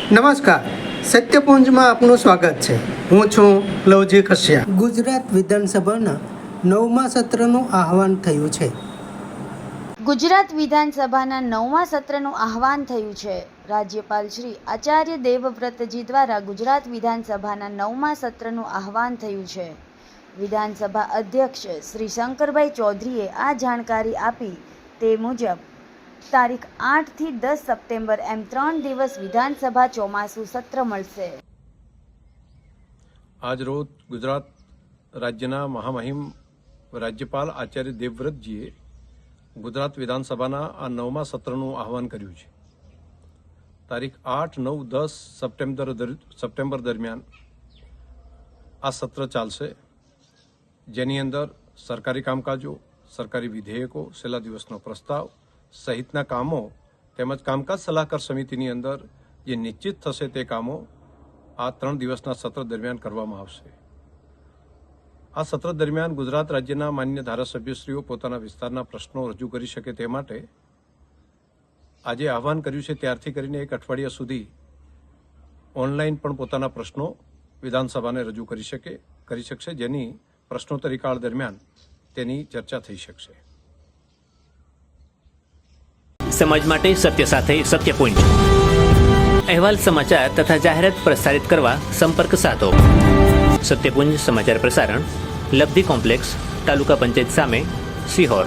નમસ્કાર, સત્યપુંજમાં આપનું સ્વાગત છે. હું છું લવજી કશ્યા. ગુજરાત વિધાનસભાના 9મા સત્રનું આહવાન થયું છે. ગુજરાત વિધાનસભાના 9મા સત્રનું આહવાન થયું છે. રાજ્યપાલ શ્રી આચાર્ય દેવવ્રતજી દ્વારા ગુજરાત વિધાનસભાના 9મા સત્રનું આહવાન થયું છે. વિધાનસભા અધ્યક્ષ શ્રી શંકરભાઈ ચૌધરીએ આ જાણકારી આપી. તે મુજબ તારીખ 8 થી 10 સપ્ટેમ્બર એમ 3 દિવસ વિધાનસભા ચોમાસુ સત્ર મળશે. આજ રોજ ગુજરાત રાજ્યના મહામહિમ રાજ્યપાલ આચાર્ય દેવવ્રતજીએ ગુજરાત વિધાનસભાના આ 9મા સત્રનું આહવાન કર્યું છે. તારીખ 8, 9, 10 સપ્ટેમ્બર દરમિયાન આ સત્ર ચાલશે, જેની અંદર સરકારી કામકાજો, સરકારી વિધેયકો, છેલ્લા દિવસનો પ્રસ્તાવ સહિતના કામો તેમજ કામકાજ સલાહકાર સમિતિની અંદર જે નિશ્ચિત થશે તે કામો આ 3 દિવસના સત્ર દરમિયાન કરવામાં આવશે. આ સત્ર દરમિયાન ગુજરાત રાજ્યના માન્ય ધારાસભ્યશ્રીઓ પોતાના વિસ્તારના પ્રશ્નો રજૂ કરી શકે તે માટે આજે આહવાન કર્યું છે. ત્યારથી કરીને 1 અઠવાડિયા સુધી ઓનલાઈન પણ પોતાના પ્રશ્નો વિધાનસભાને રજૂ કરી શકશે, જેની પ્રશ્નોત્તરી કાળ દરમિયાન તેની ચર્ચા થઈ શકશે. સમાજ માટે સત્ય સાથે સત્યપુંજ. અહેવાલ, સમાચાર તથા જાહેરાત પ્રસારિત કરવા સંપર્ક સાધો. સત્યપુંજ સમાચાર પ્રસારણ, લબ્ધિ કોમ્પ્લેક્સ, તાલુકા પંચાયત સામે, સિહોર.